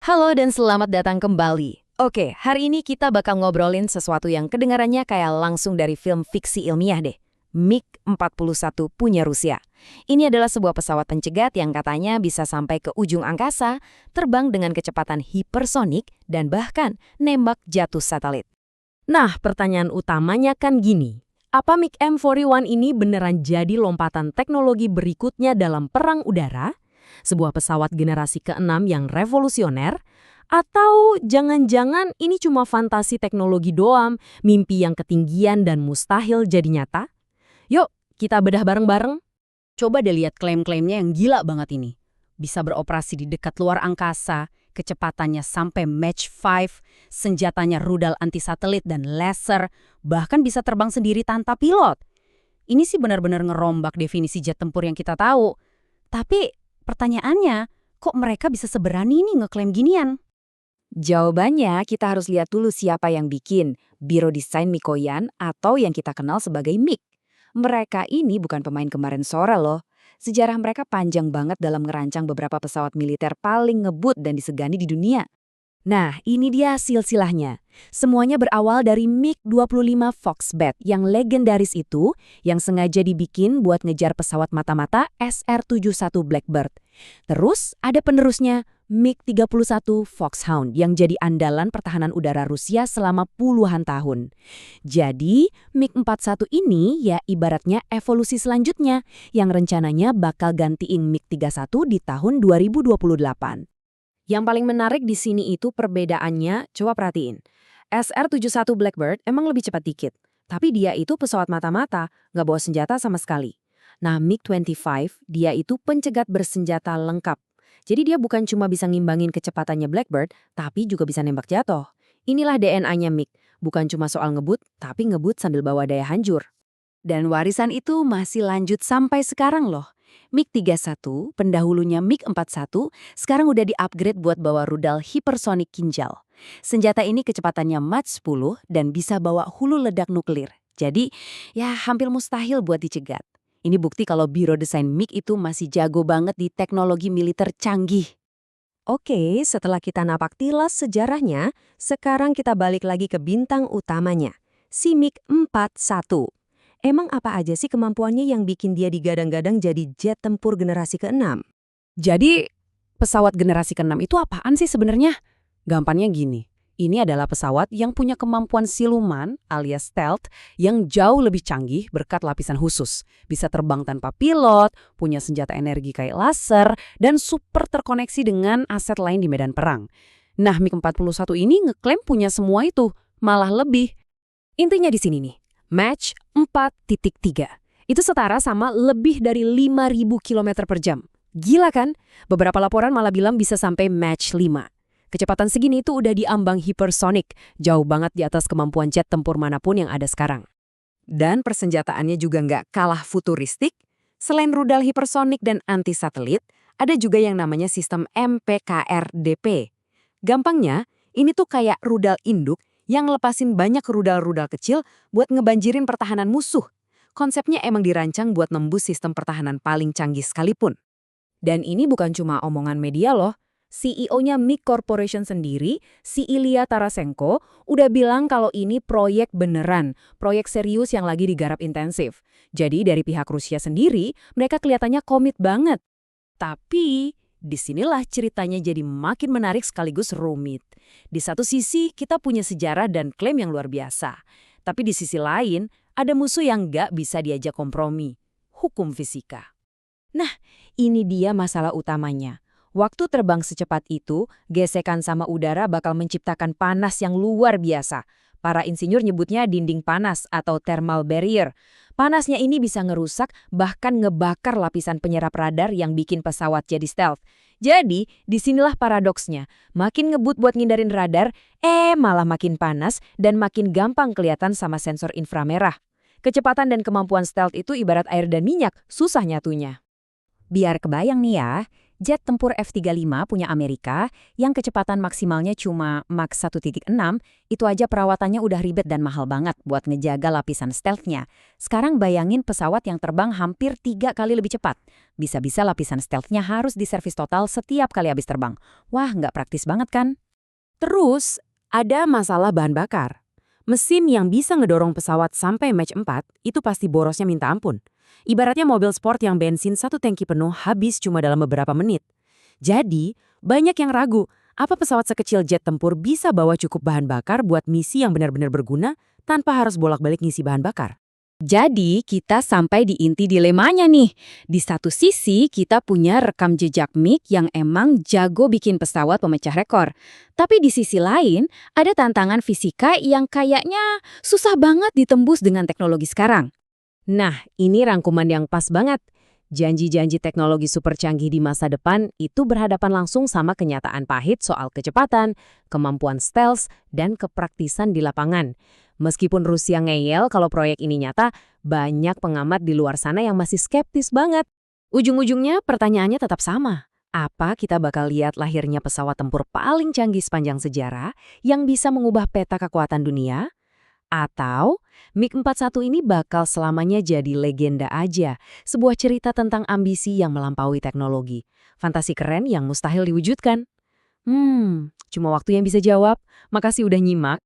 Halo dan selamat datang kembali. Oke, hari ini kita bakal ngobrolin sesuatu yang kedengarannya kayak langsung dari film fiksi ilmiah deh. MiG-41 punya Rusia. Ini adalah sebuah pesawat pencegat yang katanya bisa sampai ke ujung angkasa, terbang dengan kecepatan hipersonik, dan bahkan nembak jatuh satelit. Nah, pertanyaan utamanya kan gini. Apa MiG M41 ini beneran jadi lompatan teknologi berikutnya dalam perang udara? Sebuah pesawat generasi ke-6 yang revolusioner? Atau jangan-jangan ini cuma fantasi teknologi doang, mimpi yang ketinggian dan mustahil jadi nyata? Yuk, kita bedah bareng-bareng. Coba deh lihat klaim-klaimnya yang gila banget ini. Bisa beroperasi di dekat luar angkasa, kecepatannya sampai Mach 5, senjatanya rudal anti-satelit dan laser, bahkan bisa terbang sendiri tanpa pilot. Ini sih benar-benar ngerombak definisi jet tempur yang kita tahu. Tapi pertanyaannya, kok mereka bisa seberani nih ngeklaim ginian? Jawabannya, kita harus lihat dulu siapa yang bikin, Biro Desain Mikoyan atau yang kita kenal sebagai MiG. Mereka ini bukan pemain kemarin sore loh. Sejarah mereka panjang banget dalam ngerancang beberapa pesawat militer paling ngebut dan disegani di dunia. Nah, ini dia silsilahnya. Semuanya berawal dari MiG-25 Foxbat yang legendaris itu, yang sengaja dibikin buat ngejar pesawat mata-mata SR-71 Blackbird. Terus ada penerusnya, MiG-31 Foxhound yang jadi andalan pertahanan udara Rusia selama puluhan tahun. Jadi, MiG-41 ini ya ibaratnya evolusi selanjutnya yang rencananya bakal gantiin MiG-31 di tahun 2028. Yang paling menarik di sini itu perbedaannya, coba perhatiin. SR-71 Blackbird emang lebih cepat dikit, tapi dia itu pesawat mata-mata, nggak bawa senjata sama sekali. Nah, MiG-25, dia itu pencegat bersenjata lengkap. Jadi dia bukan cuma bisa ngimbangin kecepatannya Blackbird, tapi juga bisa nembak jatuh. Inilah DNA-nya MiG, bukan cuma soal ngebut, tapi ngebut sambil bawa daya hancur. Dan warisan itu masih lanjut sampai sekarang loh. MiG-31, pendahulunya MiG-41, sekarang udah di-upgrade buat bawa rudal hipersonik Kinjal. Senjata ini kecepatannya Mach 10 dan bisa bawa hulu ledak nuklir. Jadi, ya hampir mustahil buat dicegat. Ini bukti kalau Biro Desain MiG itu masih jago banget di teknologi militer canggih. Oke, setelah kita napak tilas sejarahnya, sekarang kita balik lagi ke bintang utamanya, si MiG-41. Emang apa aja sih kemampuannya yang bikin dia digadang-gadang jadi jet tempur generasi ke-6? Jadi, pesawat generasi ke-6 itu apaan sih sebenarnya? Gampangnya gini, ini adalah pesawat yang punya kemampuan siluman alias stealth yang jauh lebih canggih berkat lapisan khusus. Bisa terbang tanpa pilot, punya senjata energi kayak laser, dan super terkoneksi dengan aset lain di medan perang. Nah, MiG-41 ini ngeklaim punya semua itu, malah lebih. Intinya di sini nih. Mach 4.3. Itu setara sama lebih dari 5.000 km per jam. Gila kan? Beberapa laporan malah bilang bisa sampai Mach 5. Kecepatan segini itu udah diambang hipersonik, jauh banget di atas kemampuan jet tempur manapun yang ada sekarang. Dan persenjataannya juga nggak kalah futuristik. Selain rudal hipersonik dan anti-satelit, ada juga yang namanya sistem MPKR-DP. Gampangnya, ini tuh kayak rudal induk yang ngelepasin banyak rudal-rudal kecil buat ngebanjirin pertahanan musuh. Konsepnya emang dirancang buat nembus sistem pertahanan paling canggih sekalipun. Dan ini bukan cuma omongan media loh. CEO-nya MiG Corporation sendiri, si Ilya Tarasenko, udah bilang kalau ini proyek beneran, proyek serius yang lagi digarap intensif. Jadi dari pihak Rusia sendiri, mereka kelihatannya komit banget. Tapi disinilah ceritanya jadi makin menarik sekaligus rumit. Di satu sisi, kita punya sejarah dan klaim yang luar biasa. Tapi di sisi lain, ada musuh yang nggak bisa diajak kompromi. Hukum fisika. Nah, ini dia masalah utamanya. Waktu terbang secepat itu, gesekan sama udara bakal menciptakan panas yang luar biasa. Para insinyur nyebutnya dinding panas atau thermal barrier. Panasnya ini bisa ngerusak, bahkan ngebakar lapisan penyerap radar yang bikin pesawat jadi stealth. Jadi, disinilah paradoksnya. Makin ngebut buat ngindarin radar, malah makin panas dan makin gampang kelihatan sama sensor inframerah. Kecepatan dan kemampuan stealth itu ibarat air dan minyak, susah nyatunya. Biar kebayang nih ya, Jet tempur F-35 punya Amerika yang kecepatan maksimalnya cuma Mach 1.6, itu aja perawatannya udah ribet dan mahal banget buat ngejaga lapisan stealth-nya. Sekarang bayangin pesawat yang terbang hampir 3 kali lebih cepat. Bisa-bisa lapisan stealth-nya harus diservis total setiap kali habis terbang. Wah, nggak praktis banget kan? Terus, ada masalah bahan bakar. Mesin yang bisa ngedorong pesawat sampai Mach 4 itu pasti borosnya minta ampun. Ibaratnya mobil sport yang bensin 1 tangki penuh habis cuma dalam beberapa menit. Jadi, banyak yang ragu, apa pesawat sekecil jet tempur bisa bawa cukup bahan bakar buat misi yang benar-benar berguna tanpa harus bolak-balik ngisi bahan bakar. Jadi, kita sampai di inti dilemanya nih. Di satu sisi, kita punya rekam jejak MiG yang emang jago bikin pesawat pemecah rekor. Tapi di sisi lain, ada tantangan fisika yang kayaknya susah banget ditembus dengan teknologi sekarang. Nah, ini rangkuman yang pas banget. Janji-janji teknologi super canggih di masa depan itu berhadapan langsung sama kenyataan pahit soal kecepatan, kemampuan stealth, dan kepraktisan di lapangan. Meskipun Rusia ngeyel kalau proyek ini nyata, banyak pengamat di luar sana yang masih skeptis banget. Ujung-ujungnya pertanyaannya tetap sama. Apa kita bakal lihat lahirnya pesawat tempur paling canggih sepanjang sejarah yang bisa mengubah peta kekuatan dunia? Atau MiG-41 ini bakal selamanya jadi legenda aja, sebuah cerita tentang ambisi yang melampaui teknologi. Fantasi keren yang mustahil diwujudkan. Cuma waktu yang bisa jawab. Makasih udah nyimak.